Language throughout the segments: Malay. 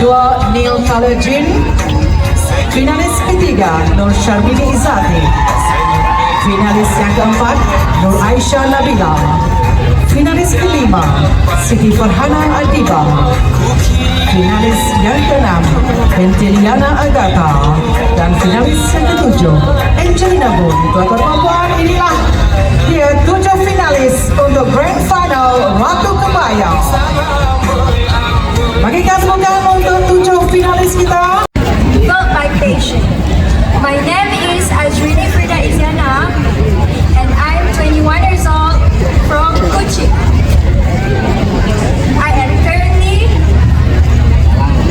kedua Neil Kalajin. Finalis ketiga Nur Syarbini Izzati. Finalis yang keempat Nur Aisyah Nabila. Finalis kelima Siti Farhana Adiba. Finalis yang keenam Bentiliana Agatha. Dan finalis yang ketujuh Angelina Bun. Tuan-tuan perempuan, inilah dia 7 finalis untuk Grand Final Ratu Kebaya. Bagi kasihkan untuk 7 finalis kita. Vote by patient. My name is Azrini Frida Izyana and I'm 21 years old from Kuching. I am currently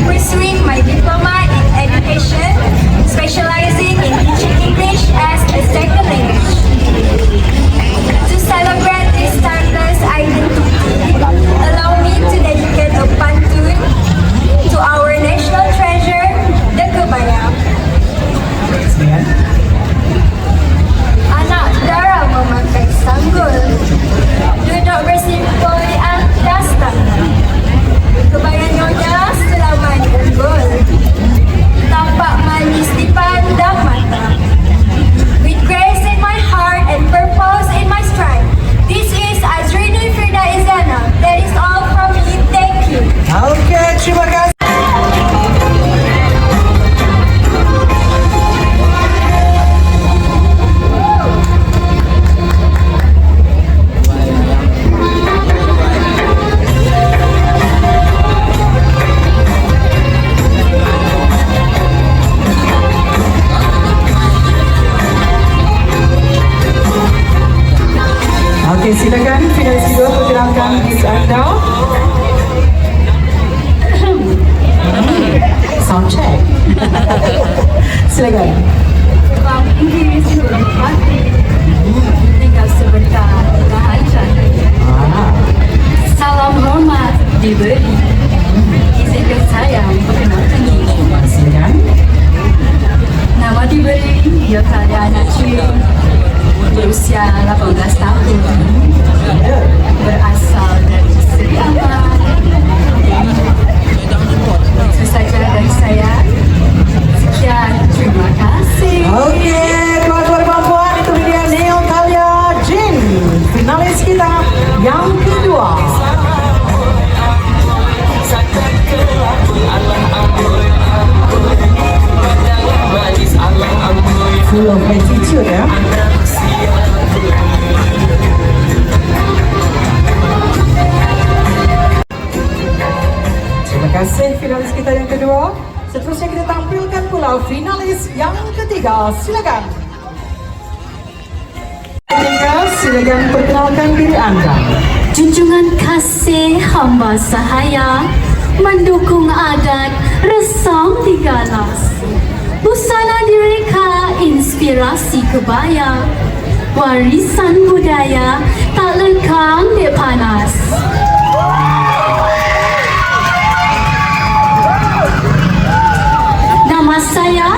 pursuing my diploma in education, specializing in teaching English as a second language. To celebrate this timeless identity, allow me to dedicate a pantun to our national treasure, the Kebaya. Anak dara memakai sanggul, duduk bersimpul di atas tangga. Kebaya nyonya selamanya unggul, tampak manis di pandang mata. With grace in my heart and purpose in my stride, this is Azrini Frida Izyana. That is all from me. Thank you. Oke, terima kasih. Oke, silakan finalis kedua perkenalkan diri anda. Sound check. Silakan. Bang Inggris berhati, tinggal sebentar tahan cantik. Salam hormat diberi, izinkan saya memperkenalkan diri. Silakan. Nama diberi Yothayana Chiyun, berusia 18 tahun, berasal dari Seri Ampat. Itu saja dari saya. Sekian, terima kasih. Oke, tuan-tuan perempuan, itu dia Neil Kalajin, finalis kita yang kedua. Full of attitude ya. Terima kasih finalis kita yang kedua. Seterusnya kita tampilkan pula finalis yang ketiga. Silakan. Silakan perkenalkan diri anda. Junjungan kasih hamba sahaya, mendukung adat resam di galas. Busana direka inspirasi kebaya, warisan budaya tak lekang di panas. Nama saya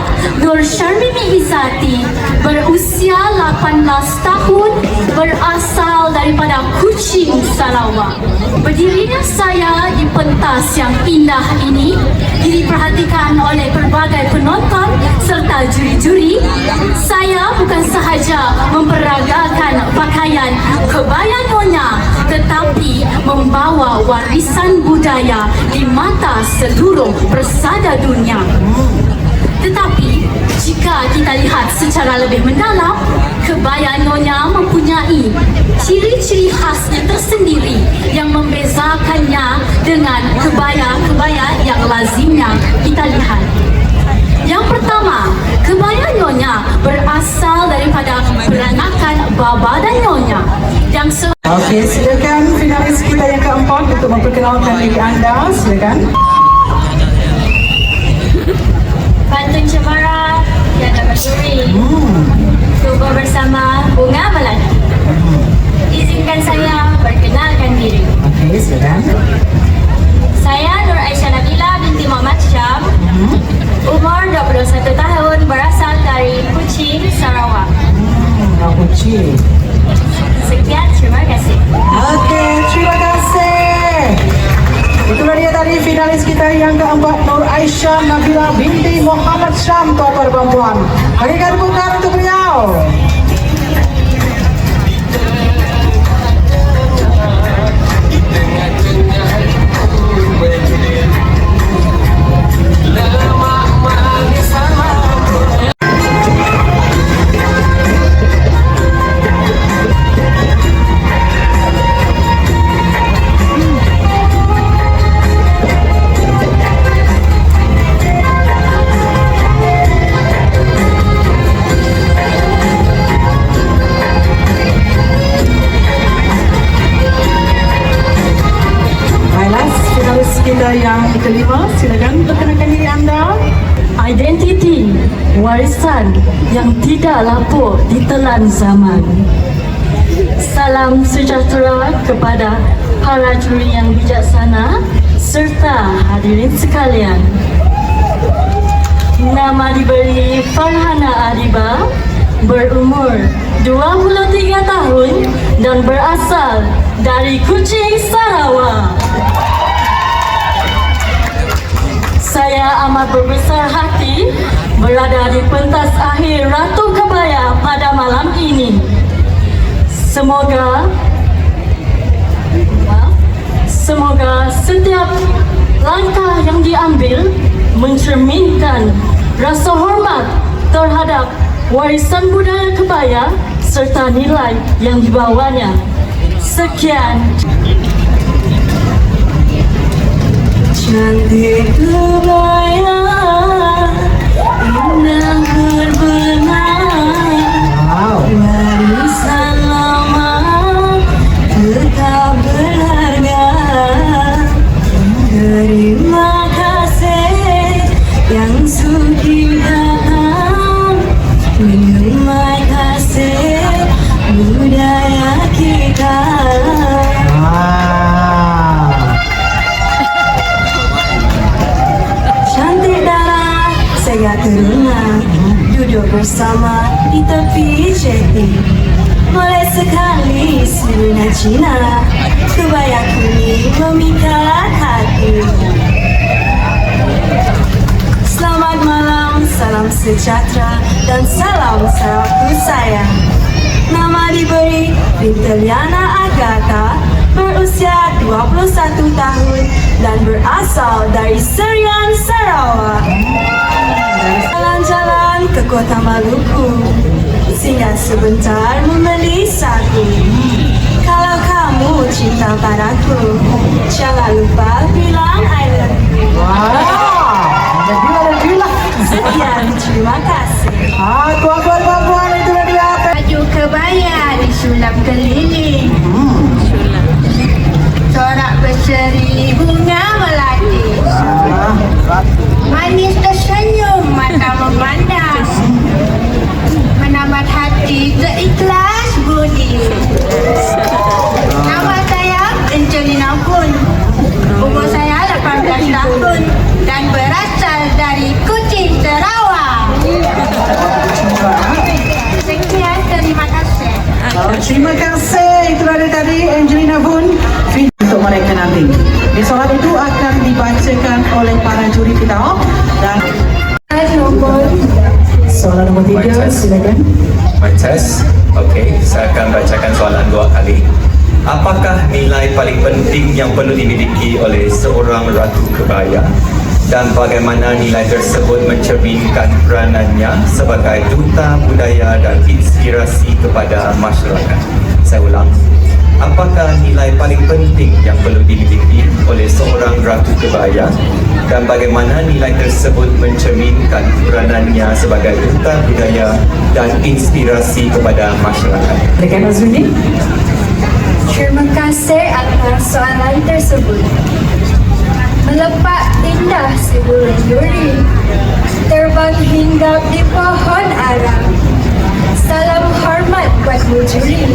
Nur Syarbini Izzati, berusia 18 tahun, berasal daripada Kuching, Sarawak. Berdirinya saya di pentas yang indah ini diperhatikan oleh pelbagai penonton serta juri-juri. Saya bukan sahaja memperagakan pakaian kebaya nyonya, tetapi membawa warisan budaya di mata seluruh persada dunia. Tetapi jika kita lihat secara lebih mendalam, kebaya nyonya mempunyai ciri-ciri khasnya tersendiri yang membezakannya dengan kebaya-kebaya yang lazimnya kita lihat. Yang pertama, kebaya nyonya berasal daripada peranakan baba dan nyonya yang Oke, silakan finalis kita yang keempat untuk memperkenalkan diri anda. Silakan. Pantun Cemara Tiada Berduri, Tubuh bersama Bunga Melati. Izinkan saya perkenalkan diri. Oke, silakan. Saya Nur Aisyah Nabila binti Muhammad Syam, umur 21 tahun, berasal dari Kuching, Sarawak. Kuching. Sekian, terima kasih. Oke, terima kasih. Itulah dia dari finalis kita yang keempat, Nur Aisyah Nabila binti Muhammad Syam, topper perempuan. Berikan bukan untuk beliau. Kita yang kelima, silakan perkenalkan diri Anda. Identiti warisan yang tidak lapuk ditelan zaman. Salam sejahtera kepada para juri yang bijaksana serta hadirin sekalian. Nama diberi Farhana Adiba, berumur 23 tahun dan berasal dari Kuching, Sarawak. Saya amat berbesar hati berada di pentas akhir Ratu Kebaya pada malam ini. Semoga setiap langkah yang diambil mencerminkan rasa hormat terhadap warisan budaya kebaya serta nilai yang dibawanya. Sekian. Cantik kebaya, indah berbenah, warisan lama tetap berharga. Terima kasih yang sudah menyemai kasih budaya kita. Saya terengah duduk bersama di tepi jeti. Mulai sekali sirna Cina, kebaya kuning memikat hati. Selamat malam, salam sejahtera dan salam Sarawakku sayang. Nama diberi Liana Agatha, berusia 21 tahun dan berasal dari Serian, Sarawak. Jalan-jalan ke kota Maluku, singgah sebentar membeli sagu. Kalau kamu cinta padaku, jangan lupa bilang I love you. Wow, sekian, terima kasih. Tuan-tuan itu dia. Baju kebaya disulap keliling, corak berseri bunga melati. Manis tersenyum, mata memandang, menabat hati seikhlas budi. Nama saya Angelina Pun, umur saya 18 tahun dan berasal dari Kuching, Sarawak. Sekian, terima kasih. Terima kasih. Itu ada tadi Angelina Pun untuk mereka nanti. Di solat itu akan dibacakan oleh para juri kita dan soalan nomor 3, silakan. My test. Okey, saya akan bacakan soalan 2 kali. Apakah nilai paling penting yang perlu dimiliki oleh seorang ratu kebaya dan bagaimana nilai tersebut mencerminkan peranannya sebagai duta budaya dan inspirasi kepada masyarakat? Saya ulang. Apakah nilai paling penting yang perlu dimiliki oleh seorang ratu kebaya dan bagaimana nilai tersebut mencerminkan peranannya sebagai duta budaya dan inspirasi kepada masyarakat? Silakan Azwini. Terima kasih atas soalan tersebut. Melepak indah si burung duri, terbang hinggap di pohon ara. Salam hormat buat juri.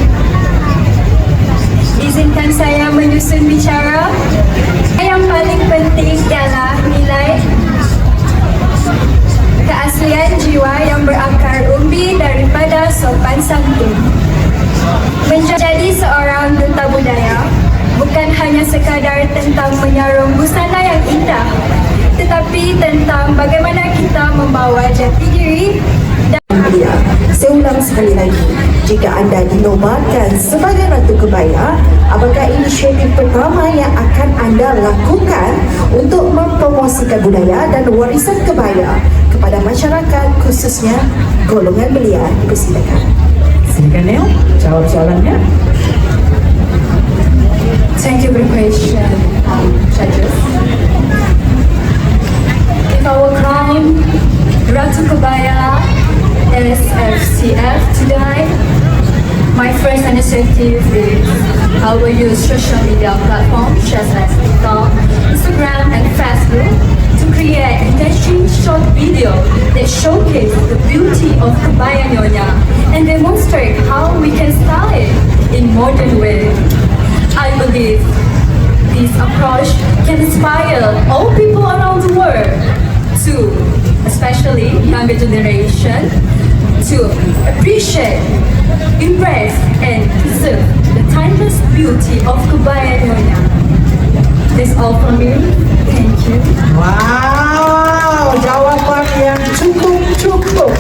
Izinkan saya menyusun bicara. Yang paling penting ialah nilai keaslian jiwa yang berakar umbi daripada sopan santun. Menjadi seorang duta budaya bukan hanya sekadar tentang menyarung busana yang rendah, tetapi tentang bagaimana kita membawa jati diri dan Belia. Saya ulang sekali lagi, jika anda dinobatkan sebagai Ratu Kebaya, apakah inisiatif pertama yang akan anda lakukan untuk mempromosikan budaya dan warisan kebaya kepada masyarakat, khususnya golongan belia? Dipersilakan. Silakan Nel, jawab soalannya. thank you for the question, judges. If our crown Ratu Kebaya SFCF today, my first initiative is I will use social media platforms such as TikTok, Instagram, and Facebook to create engaging short videos that showcase the beauty of Kebaya Nyonya and demonstrate how we can style it in modern way. I believe this approach can inspire all people around the world to, especially younger generation, to appreciate, embrace, and preserve the timeless beauty of Kebaya Nyonya. That's all from me. Thank you. Wow, jawaban yang cukup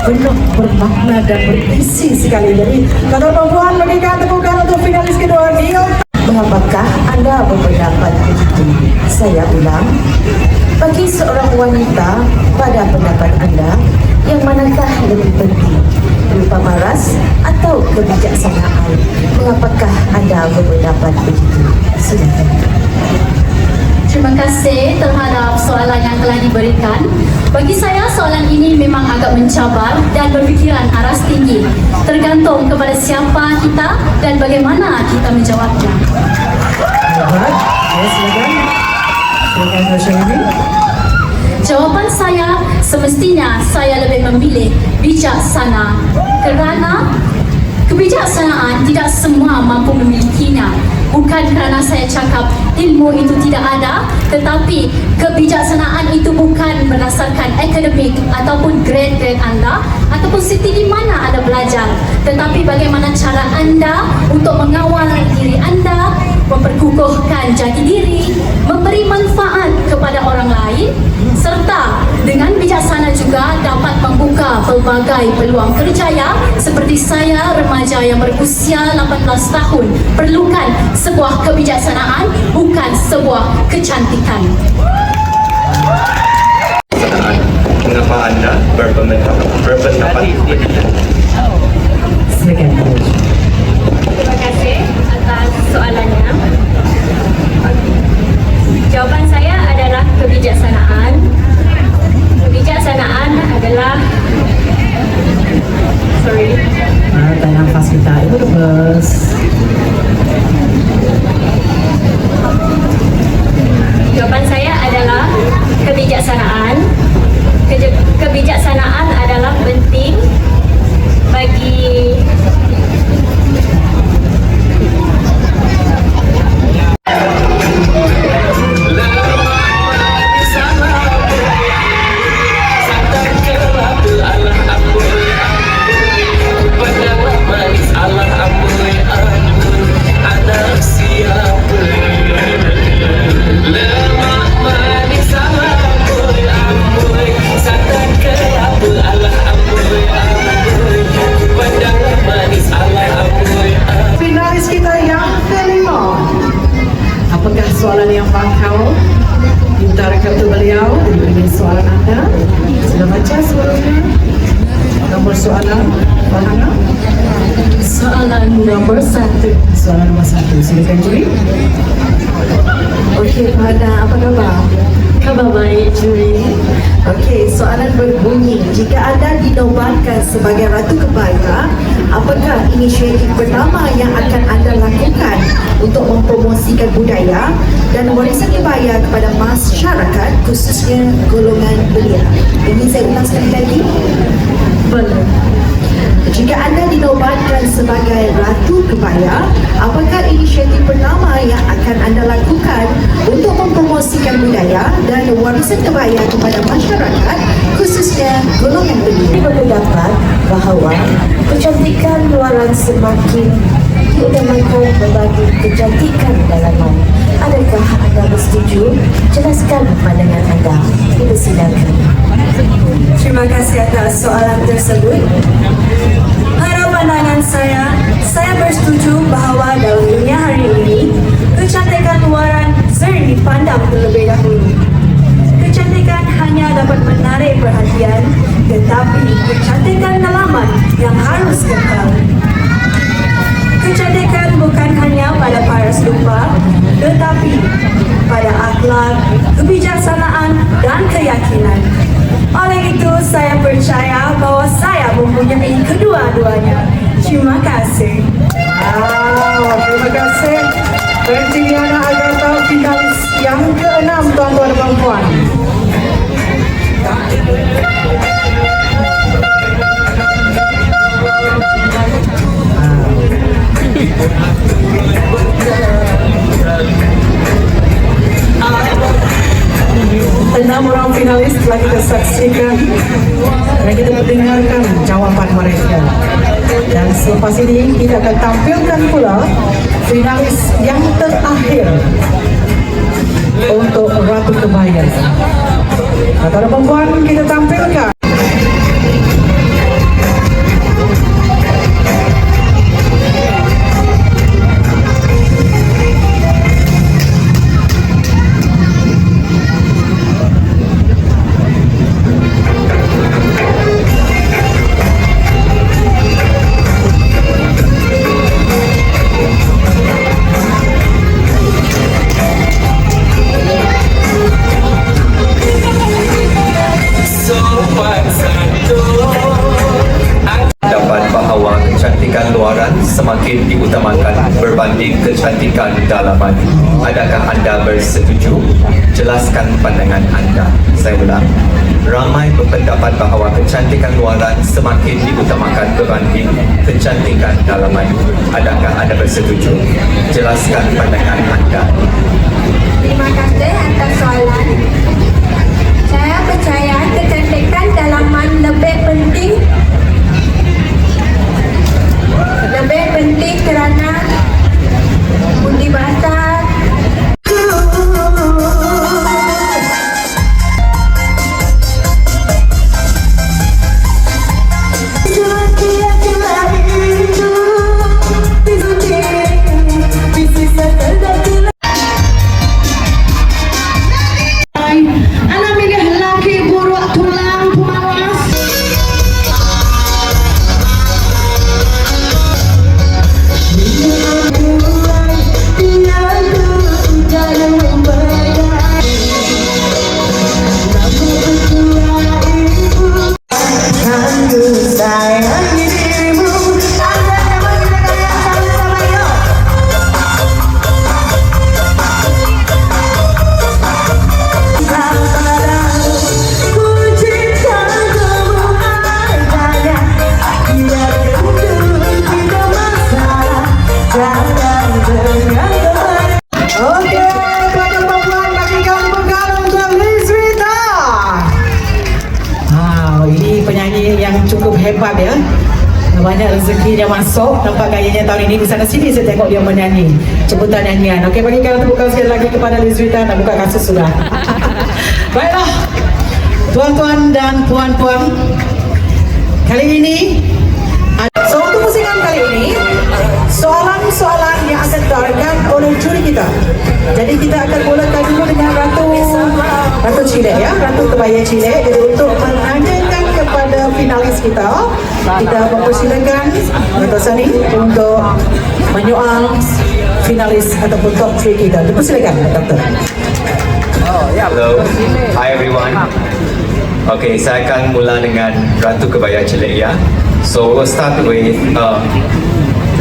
penuh bermakna dan berisi sekali. Jadi, kata perempuan berikan tepukan untuk finalis kedua Neo. Mengapakah anda berpendapat begitu? Saya ulang, bagi seorang wanita, pada pendapat anda, yang manakah lebih penting, berupa maras atau kebijaksanaan? Mengapakah anda berpendapat begitu? Silakan. Terima kasih terhadap soalan yang telah diberikan. Bagi saya, soalan ini memang agak mencabar dan berfikiran aras tinggi. Tergantung kepada siapa kita dan bagaimana kita menjawabnya. Hebat. Ya, silakan. Silakan Rosyani. Jawapan saya, semestinya saya lebih memilih bijaksana kerana kebijaksanaan tidak semua mampu memilikinya. Bukan kerana saya cakap ilmu itu tidak ada, tetapi kebijaksanaan itu bukan berdasarkan akademik ataupun grade-grade anda ataupun siti di mana anda belajar, tetapi bagaimana cara anda untuk mengawal diri anda, memperkukuhkan jati diri, memberi manfaat kepada orang lain, serta dengan bijaksana juga dapat membuka pelbagai peluang kerjaya. Seperti saya, remaja yang berusia 18 tahun, perlukan sebuah kebijaksanaan, bukan sebuah kecantikan. Mengapa anda berpendapat begitu? Silakan Coach. Terima kasih atas soalannya. Jawaban saya adalah kebijaksanaan. Kebijaksanaan adalah Tahan nafas kita itu bos. Jawaban saya adalah kebijaksanaan. Kebijaksanaan adalah penting bagi Finalis kita yang kelima. Apakah soalan yang bakal diutarakan untuk beliau? Ini soalan anda. Sudah baca sebelumnya? Nomor soalan Farhana? Soalan nomor 1. Soalan nomor 1. Silakan juri. Okey, Farhana, apa khabar? Khabar baik, juri. Okey, soalan berbunyi, jika anda dinobatkan sebagai Ratu Kebaya, apakah inisiatif pertama yang akan anda lakukan untuk mempromosikan budaya dan warisan kebaya kepada masyarakat, khususnya golongan belia? Ini saya ulang sekali lagi. Boleh. Jika anda dinobatkan sebagai Ratu Kebaya, apakah inisiatif pertama yang akan anda lakukan untuk mempromosikan budaya dan warisan kebaya kepada masyarakat, khususnya golongan belia? Berpendapat bahawa kecantikan luaran semakin diutamakan berbagai kecantikan dalaman. Adakah anda bersetuju? Jelaskan pandangan anda. Dipersilakan. Terima kasih atas soalan tersebut. Menurut pandangan saya bersetuju bahawa dalam dunia hari ini, kecantikan luaran sering dipandang terlebih dahulu. Kecantikan hanya dapat menarik perhatian, tetapi kecantikan dalaman yang harus kekal. Kecantikan bukan hanya pada paras lupa, tetapi pada akhlak, kebijaksanaan, dan keyakinan. Oleh itu, saya percaya bahawa saya mempunyai kedua-duanya. Terima kasih. Wow, terima kasih. Bertiliana Agatha, finalis yang ke-6, tuan-tuan dan puan-puan. Enam orang finalis telah kita saksikan dan kita mendengarkan jawapan mereka. Dan selepas ini kita akan tampilkan pula finalis yang terakhir untuk Ratu Kebaya. Tuan-tuan dan puan, kita tampilkan. Dapat bahawa kecantikan luaran semakin diutamakan berbanding kecantikan dalaman. Adakah anda bersetuju? Jelaskan pandangan anda. Saya ulang. Ramai berpendapat bahawa kecantikan luaran semakin diutamakan berbanding kecantikan dalaman. Adakah anda bersetuju? Jelaskan pandangan anda. Terima kasih atas soalan. Saya percaya kecantikan dalaman lebih penting kerana budi bahasa. Anak milih laki buruk tulang pemalas. Okey, tuan-tuan dan puan, bagikan tepuk tangan untuk Lizrita. Ini penyanyi yang cukup hebat ya. Banyak rezekinya masuk. Nampak gayanya tahun ini di sana sini saya tengok dia menyanyi. Jemputan nyanyian. Okey, bagikan tepuk tangan sekali lagi kepada Lizrita. Nak buka kasus sudah. Baiklah, tuan-tuan dan puan-puan, kali ini so untuk pusingan kali ini soalan-soalan yang akan ditawarkan oleh juri kita. Jadi kita akan mulakan dulu dengan Ratu Chile ya, Ratu Kebaya Chile. Jadi untuk menanyakan kepada finalis kita mempersilakan Ratu Sani untuk menyoal finalis ataupun top 3 kita. Dipersilakan, Doktor. Hello, hi everyone. Okay, saya akan mula dengan Ratu Kebaya Chile ya. So we'll start with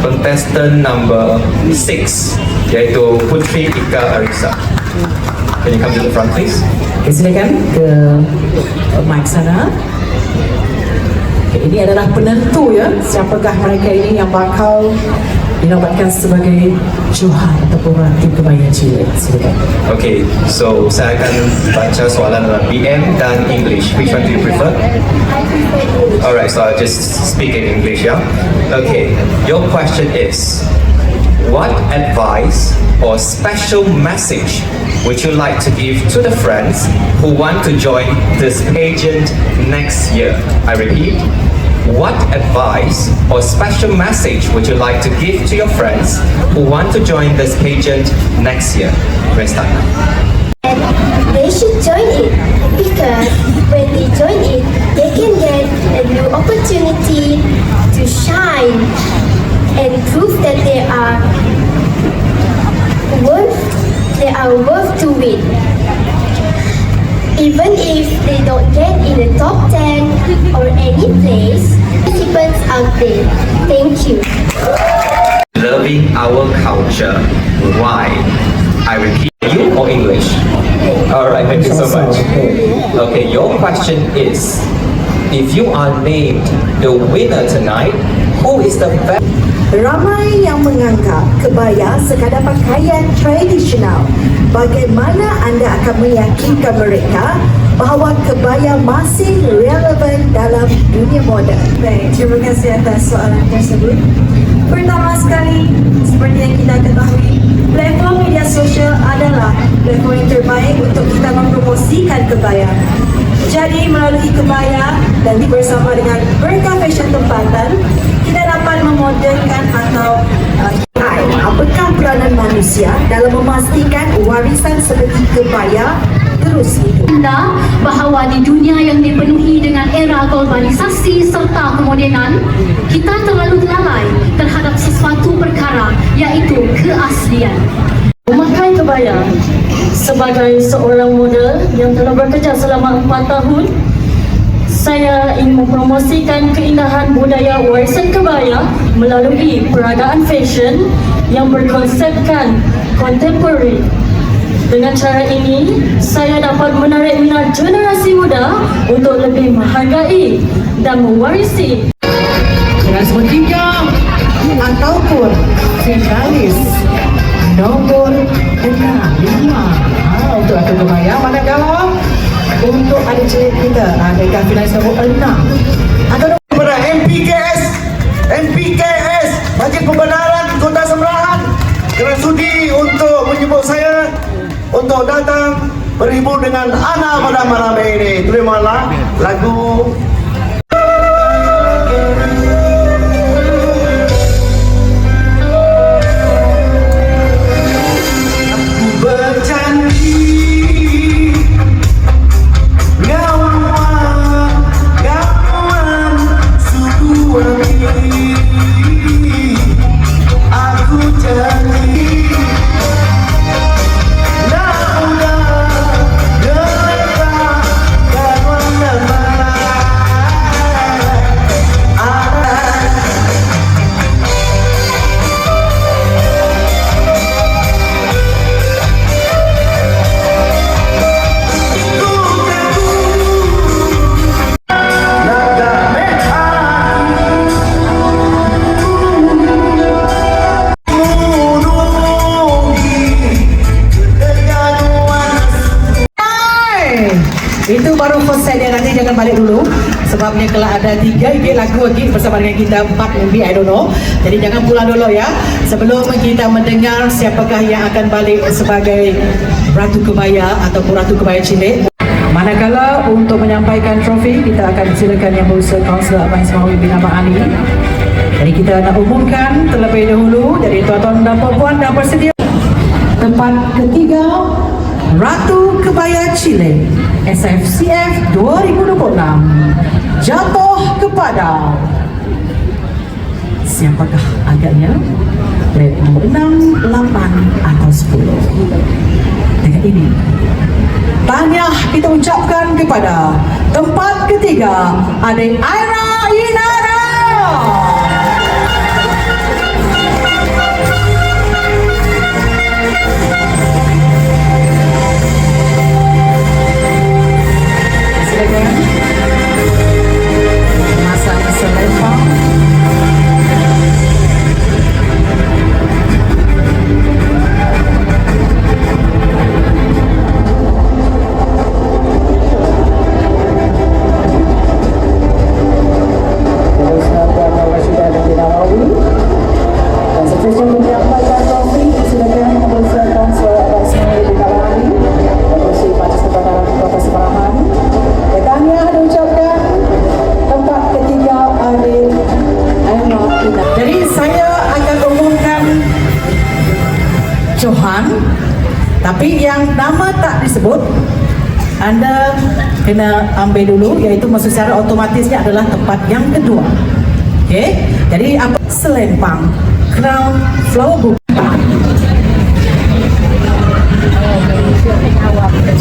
contestant number 6, yaitu Putri Ika Arisa. Can you come to the front please? Okay, silakan ke mic sana. Okay, ini adalah penentu ya, siapakah mereka ini yang bakal dinobatkan sebagai Johan ataupun Ratu Kebaya Chile. Silakan. Okay, so saya akan baca soalan dalam BM dan English. Which one do you prefer? Alright, so I'll just speak in English, yeah? Okay, your question is, What advice or special message would you like to give to the friends who want to join this pageant next year? I repeat, what advice or special message would you like to give to your friends who want to join this pageant next year? Let's start now. They should join it because when they join it, they can get a new opportunity to shine and prove that they are worth to win. Even if they don't get in the top 10 or any place, participants out there. Thank you. Loving our culture. Why? I repeat, you or English? Alright, thank you so much. Okay, your question is, if you are named the winner tonight, who is the best? Ramai yang menganggap kebaya sekadar pakaian tradisional. Bagaimana anda akan meyakinkan mereka bahawa kebaya masih relevan dalam dunia moden? Baik, terima kasih atas soalan tersebut. Pertama sekali, seperti yang kita ketahui, platform media sosial adalah platform yang terbaik untuk kita mempromosikan kebaya. Jadi melalui kebaya dan bersama dengan Berkah Fashion Tempatan, kita dapat memodernkan atau Apakah peranan manusia dalam memastikan warisan seperti kebaya terus hidup? Anda bahawa di dunia yang dipenuhi dengan era globalisasi serta kemodenan, kita terlalu lalai terhadap sesuatu perkara, iaitu keaslian. Memakai kebaya sebagai seorang model yang telah bekerja selama 4 tahun, saya ingin mempromosikan keindahan budaya warisan kebaya melalui peragaan fashion yang berkonsepkan contemporary. Dengan cara ini, saya dapat menarik minat generasi muda untuk lebih menghargai dan mewarisi Dengan sepertiga ataupun finalis nombor 5 untuk Ratu Kebaya. Manakala untuk adik cilik kita dengan finalis nombor 6 atau kepada MPKS Majlis Pembenaran Kota Semerahan kerana sudi untuk menyebut saya untuk datang berhibur dengan Ana pada malam ini. Terimalah lagu itu baru first set dia. Nanti jangan balik dulu sebabnya kalau ada 3 bit lagu lagi bersama dengan kita 4 maybe I don't know. Jadi jangan pulang dulu ya sebelum kita mendengar siapakah yang akan balik sebagai Ratu Kebaya ataupun Ratu Kebaya Cilik. Manakala untuk menyampaikan trofi, kita akan silakan Yang Berusaha Kaunselor Abang Ismail bin Abang Ali. Jadi kita nak umumkan terlebih dahulu. Jadi tuan-tuan dan puan-puan dah bersedia. Tempat ketiga, Ratu Kebaya Cilik SFCF 2026 jatuh kepada siapakah agaknya? Grade nombor 6, 8 atau 10. Dengan ini tahniah kita ucapkan kepada tempat ketiga adik Aira Inara. Masa lempar. Anda kena ambil dulu, iaitu maksud secara otomatisnya adalah tempat yang kedua. Okey, jadi apa? Selempang, crown, flower bouquet.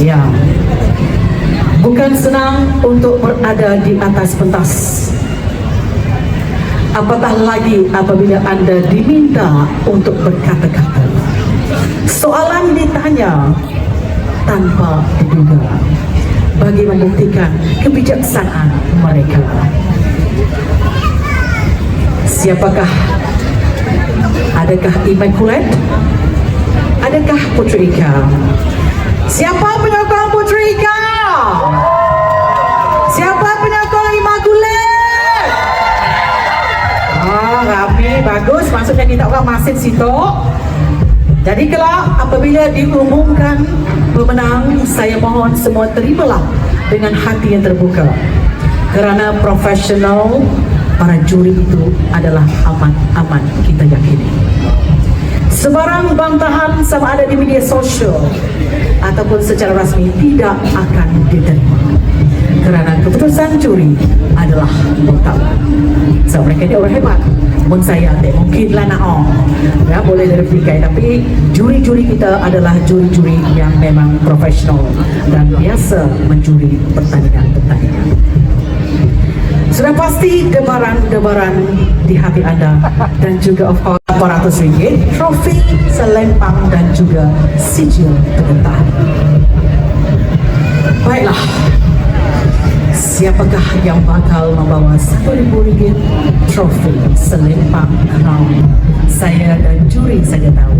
Ya, bukan senang untuk berada di atas pentas. Apatah lagi apabila anda diminta untuk berkata-kata. Soalan ditanya tanpa diduga bagi membuktikan kebijaksanaan mereka. Siapakah? Adakah Immaculate? Adakah Putri Ika? Siapa penyokong Putri Ika? Siapa penyokong Immaculate? Rapi, bagus. Maksudnya kita orang masih situ. Jadi kelak apabila diumumkan pemenang, saya mohon semua terimalah dengan hati yang terbuka. Kerana profesional, para juri itu adalah aman-aman, kita yakini. Sebarang bantahan sama ada di media sosial ataupun secara rasmi tidak akan diterima. Kerana keputusan juri adalah utama. So mereka ni orang hebat. Mun saya tak mungkin lah nak ya, boleh verifikasi, tapi juri-juri kita adalah juri-juri yang memang profesional dan biasa menjuri pertandingan-pertandingan. Sudah pasti debaran-debaran di hati anda dan juga of course RM400, trofi, selempang dan juga sijil penyertaan. Baiklah, siapakah yang bakal membawa RM1,000 trofi, selempang, crown? Saya dan juri saja tahu.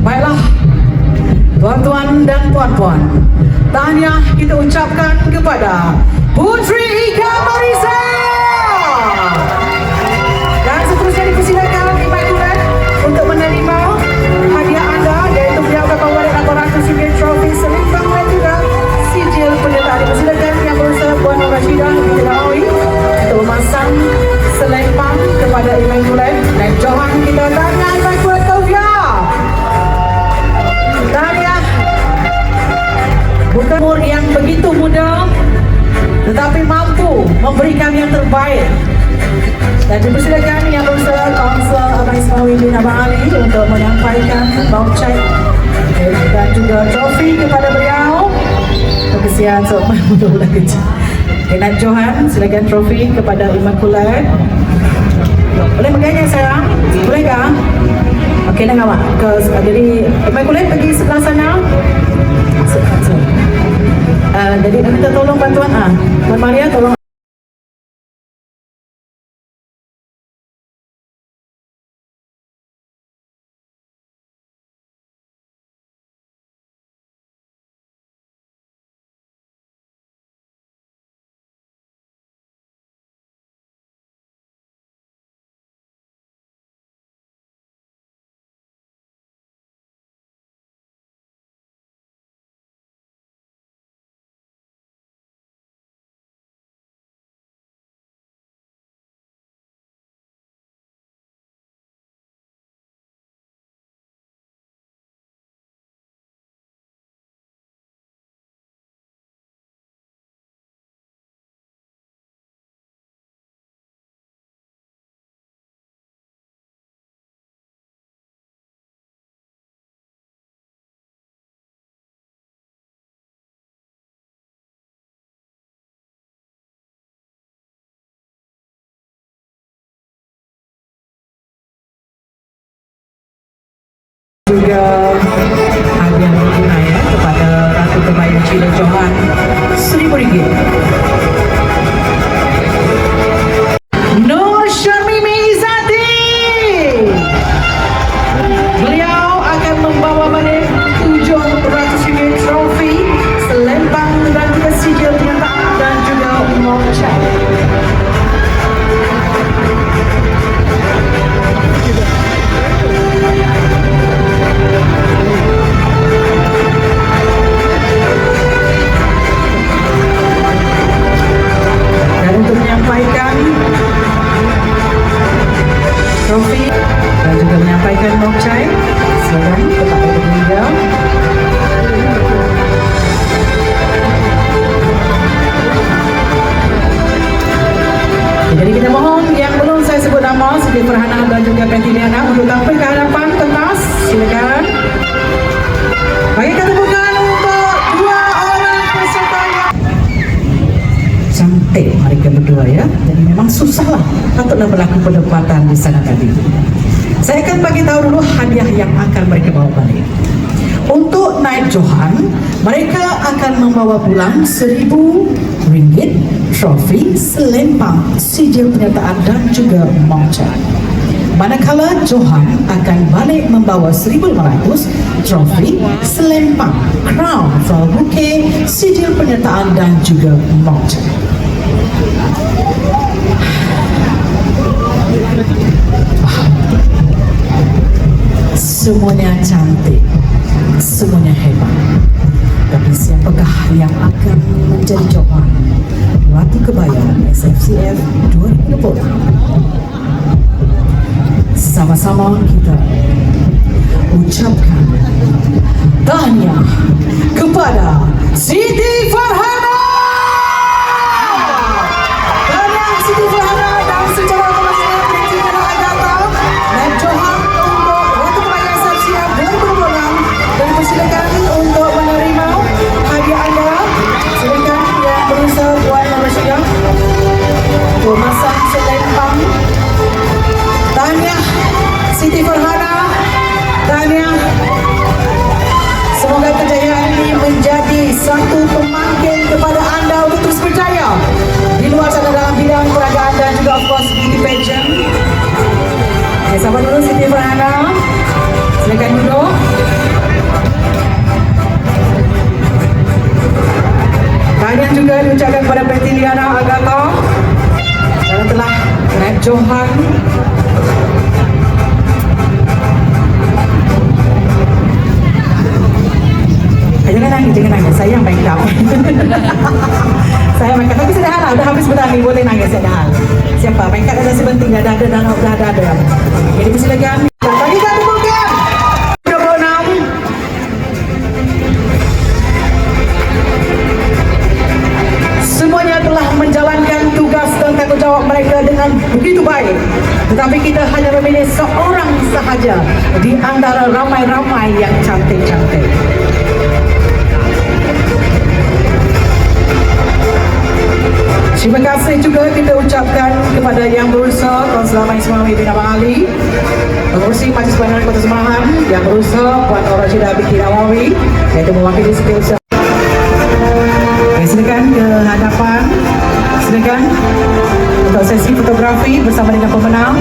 Baiklah, tuan-tuan dan puan-puan, tahniah kita ucapkan kepada Putri Ika Marissa. Dan seterusnya dipersilakan Immaculate untuk menerima hadiah anda, iaitu beliau akan membawa RM800 trofi, selempang dan juga sijil penyertaan. Dipersilakan yang berusaha Puan Rashidah binti Nawawi untuk memasang selempang kepada Immaculate dan johan kita tahniah Immaculate Taufia. Tahniah. Bukan umur yang begitu muda, tetapi mampu memberikan yang terbaik. Dan dipersilakan yang berusaha Kansel Abang Ismail bin Abang Ali untuk menyampaikan voucher dan juga trofi kepada beliau. Kesian sok budak-budak kecil. Nak Johan, silakan trofi kepada Immaculate. Boleh pegangnya sayang? Boleh tak? Okey, nak awak. Jadi Immaculate pergi sebelah sana. Jadi kita tolong bantuan Puan Maria tolong. Juga hadiah tunai kepada Ratu Kebaya Cina Johan RM1,000. Nur Syarmimi Izzati, beliau akan membawa balik RM700 trofi, selempang dan juga sijil penyertaan dan juga voucher. cantik mereka berdua ya. Jadi memang susah lah patutlah berlaku perdebatan di sana tadi. Saya akan bagi tahu dulu hadiah yang akan mereka bawa balik. Untuk naik Johan, mereka akan membawa pulang RM1,000, trofi, selempang, sijil penyertaan dan juga voucher. Manakala Johan akan balik membawa RM1,500, trofi, selempang, crown, flower bouquet, sijil penyertaan dan juga voucher. Semuanya cantik, semuanya hebat. Tapi siapakah yang akan menjadi Johan Ratu Kebaya SFCF 2020? Sama-sama kita ucapkan tahniah kepada Siti Farhana. Tahniah Siti Farhana dan secara komersial kita datang naik Johan untuk Ratu Kebaya SFCF 2020 dan persilakan untuk menerima hadiah anda. Silakan yang berusaha buat yang bersedia memasang selempang. Tahniah Siti Farhana, tahniah. Semoga kejayaan ini menjadi satu pemangkin kepada anda untuk terus berjaya di luar sana dalam bidang peragaan dan juga of course beauty pageant. Okay, sabar dulu Siti Farhana, silakan duduk. Tahniah juga diucapkan kepada Peti Liana Agata karena telah naik Johan. Jangan nangis, saya yang make up. Saya make up, tapi sederhana, udah habis bentar nih, boleh nangis sederhana. Siapa? Make up ada sebenting, dah ada dan udah ada. Jadi silakan. Bagi satu bukan 26. Semuanya telah menjalankan tugas dan tanggung jawab mereka dengan begitu baik. Tetapi kita hanya memilih seorang sahaja di antara ramai-ramai yang cantik-cantik. Terima kasih juga kita ucapkan kepada Yang Berusaha Tuan Selamat Ismail bin Abang Ali, Pengurusi Majlis Bandar Kota Semarahan, Yang Berusaha Puan Nur Rashidah binti Nawawi, iaitu mewakili setiausaha. Silakan ke hadapan, silakan untuk sesi fotografi bersama dengan pemenang.